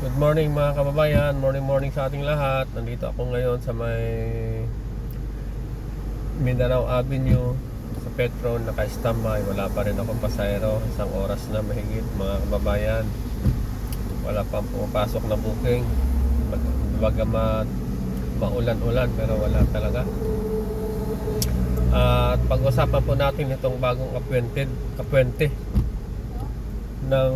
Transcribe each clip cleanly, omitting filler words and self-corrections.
Good morning mga kababayan, morning sa ating lahat. Nandito ako ngayon sa may Mindanao Avenue sa Petron, naka-standby. Wala pa rin akong pasahero, isang oras na mahigit mga kababayan. Wala pang pumapasok na booking. Bagamat maulan-ulan pero wala talaga. At pag-usapan po natin itong bagong appointee ng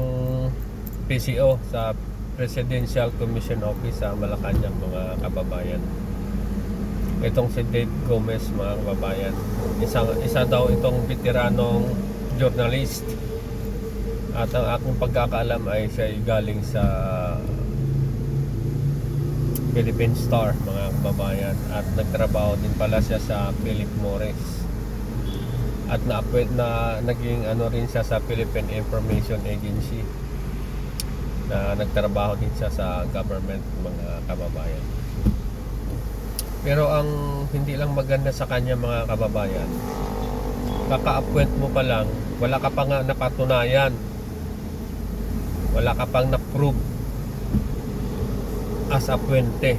PCO sa Presidential Commission Office sa Malacanang mga kababayan. Itong si Dave Gomez mga kababayan. Isa daw itong veteranong journalist. At ang akong pagkakaalam ay siya galing sa Philippine Star mga kababayan. At nagtrabaho din pala siya sa Philip Morris. At naging rin siya sa Philippine Information Agency. Na nagtrabaho din siya sa government mga kababayan. Pero ang hindi lang maganda sa kanya mga kababayan, kaka-appoint mo pa lang, wala ka pa nga napatunayan, wala ka pang na-prove as appointee,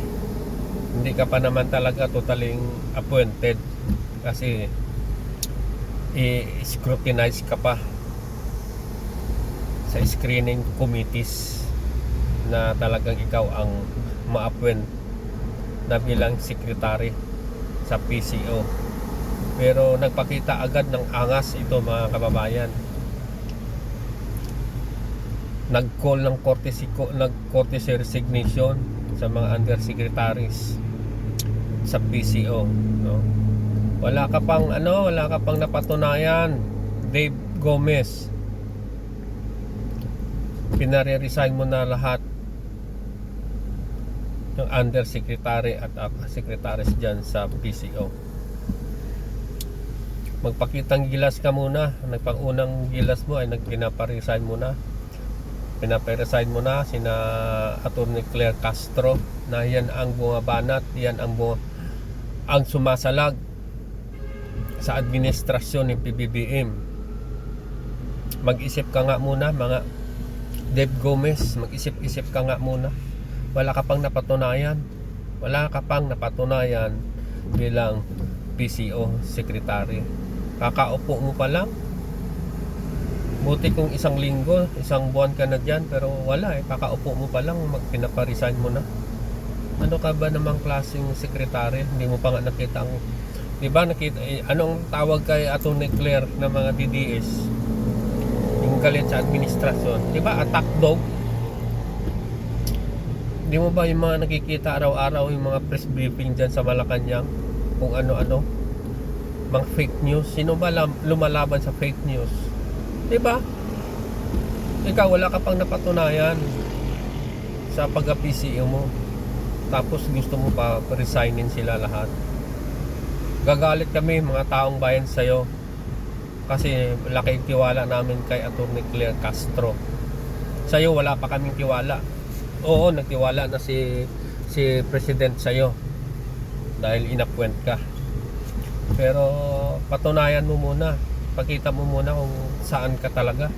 hindi ka pa naman talaga totaling appointed kasi i-scrutinize ka pa sa screening committees na talagang ikaw ang ma-appoint na bilang secretary sa PCO. Pero nagpakita agad ng angas ito mga kababayan. Nag-call ng courtesy resignation sa mga undersecretaries sa PCO, no? Wala ka pang napatunayan, Dave Gomez. Pinare-resign mo na lahat ng undersecretary at secretaries dyan sa PCO. Magpakitang gilas ka muna. Nagpang-unang gilas mo ay pinaparesign mo na. Pinaparesign mo na sina Attorney Claire Castro na yan ang bumabanat, yan ang sumasalag sa administrasyon ng PBBM. Mag-isip ka nga muna mga Dave Gomez, mag-isip-isip ka nga muna. Wala ka pang napatunayan bilang PCO secretary. Kakaupo mo pa lang. Buti kung isang linggo, isang buwan ka na dyan, pero wala kakaupo mo pa lang, pinaparesign mo na. Ano ka ba namang klaseng secretary? Hindi mo pa nga nakita ang, di ba nakita, anong tawag kay Atty. Claire ng mga DDS? Yung galit sa administrasyon, di ba, attack dog? Di mo ba yung mga nakikita araw-araw yung mga press briefing dyan sa Malacanang kung ano-ano, mga fake news? Sino ba lumalaban sa fake news? Di ba? Ikaw wala ka pang napatunayan sa pag-PCO mo, tapos gusto mo pa resignin sila lahat. Gagalit kami mga taong bayan sa'yo kasi laki tiwala namin kay Atty. Claire Castro. Sa'yo wala pa kaming tiwala. Oo, nagtiwala na si President sa'yo dahil inappoint ka. Pero patunayan mo muna, pakita mo muna kung saan ka talaga.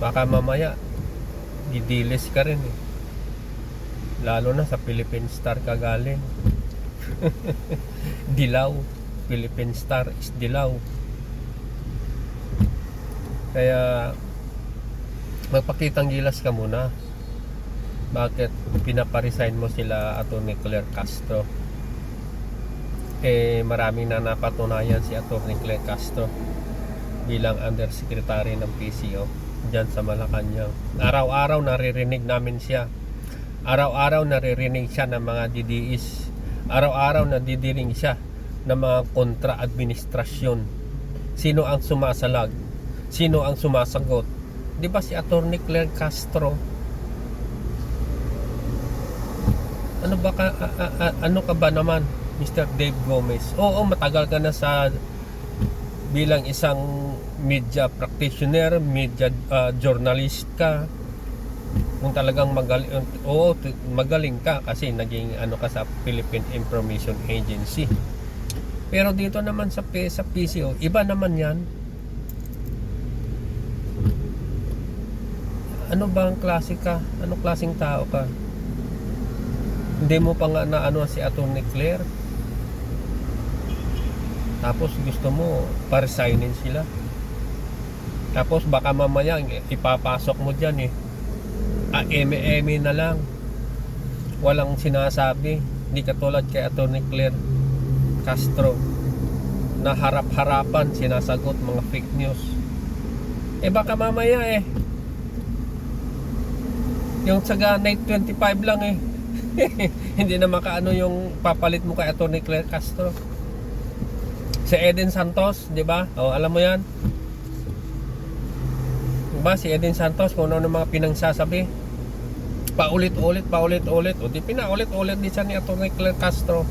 Baka mamaya didilis ka rin lalo na sa Philippine Star ka galing. Dilaw, Philippine Star is dilaw. Kaya magpakitang gilas ka muna. Bakit pinaparesign mo sila Atty. Claire Castro? Maraming na napatunayan si Atty. Claire Castro bilang undersecretary ng PCO dyan sa Malacanang. Araw-araw naririnig namin siya. Araw-araw naririnig siya ng mga DDS. Araw-araw nadidiring siya ng mga kontra-administrasyon. Sino ang sumasalag? Sino ang sumasagot? Di ba si Atty. Claire Castro? Ano ka ba naman, Mr. Dave Gomez? Oo, matagal ka na sa bilang isang media practitioner, media journalist ka. Kung talagang magaling ka kasi naging ka sa Philippine Information Agency. Pero dito naman sa PCO, iba naman yan. Ano ba ang klase ka? Anong klaseng tao ka? Hindi mo pa nga na ano si Atty. Claire. Tapos gusto mo pa-resignin sila. Tapos baka mamaya ipapasok mo dyan eme-eme na lang. Walang sinasabi. Hindi katulad kay Atty. Claire Castro na harap-harapan sinasagot mga fake news. Baka mamaya yung saga night 25 lang hindi na makaano yung papalit mo kay Atty. Claire Castro. Si Eden Santos, di ba? Alam mo yan? Diba si Eden Santos kung ano mga pinangsasabi? Paulit-ulit. O di pinaulit-ulit din siya ni Atty. Claire Castro.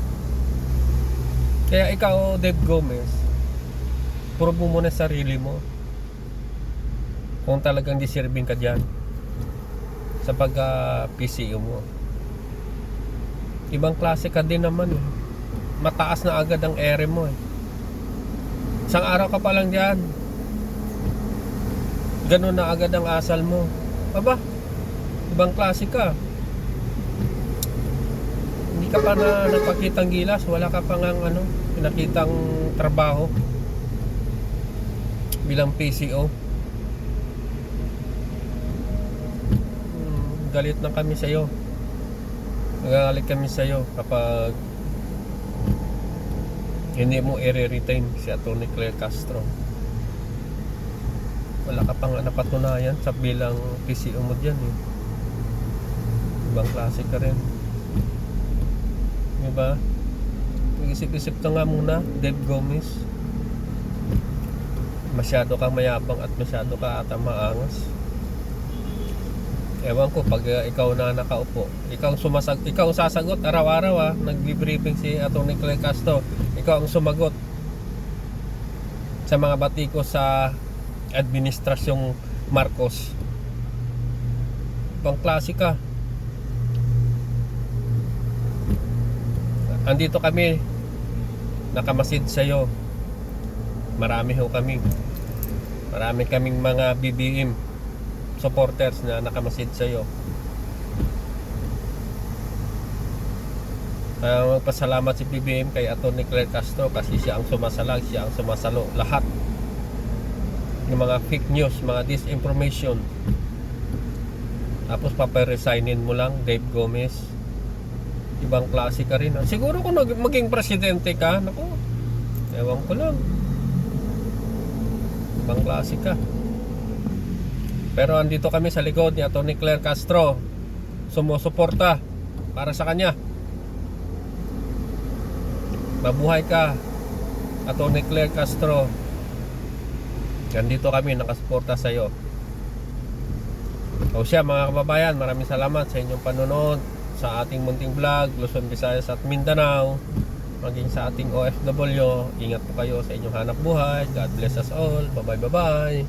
Kaya ikaw, Dave Gomez, prove mo muna sarili mo kung talagang deserving ka dyan sa pag-PCO mo. Ibang klase ka din naman mataas na agad ang ere mo Isang araw ka pa lang dyan, ganun na agad ang asal mo. Ibang klase ka. Hindi ka pa na nagpakitang gilas, wala ka pa ngang pinakitang trabaho bilang PCO. Galit na kami sa iyo. Nagagalit kami sa iyo kapag hindi mo i-retain si Atty. Claire Castro. Wala ka pang napatunayan sa bilang PCO mo dyan Ibang klase ka rin. Diba? Mag-isip-isip ka nga muna, Dave Gomez. Masyado kang mayabang at masyado ka ata maangas. Ewan ko pag ikaw na nakaupo, ikaw ang sasagot araw-araw nagbi-briefing si Atty. Claire Castro. Ikaw ang sumagot sa mga batiko sa administrasyong Marcos. Ibang klase ka. Andito kami nakamasid sa iyo. Marami kaming mga BBM supporters na nakamasid sa iyo. Magpasalamat si BBM kay Atty. Claire Castro kasi siya ang sumasalag, siya ang sumasalo lahat ng mga fake news, mga disinformation. Tapos paparesignin mo lang, Dave Gomez. Ibang klase ka rin Siguro kung maging presidente ka, naku, ewan ko lang, ibang klase ka. Pero andito kami sa likod ni Atty. Claire Castro, sumusuporta para sa kanya. Mabuhay ka, Atty. Claire Castro. Nandito kami nakasuporta sa iyo. Mga kababayan, maraming salamat sa inyong panonood sa ating munting vlog, Luzon, Visayas at Mindanao. Maging sa ating OFW, ingat po kayo sa inyong hanap buhay. God bless us all. Bye bye.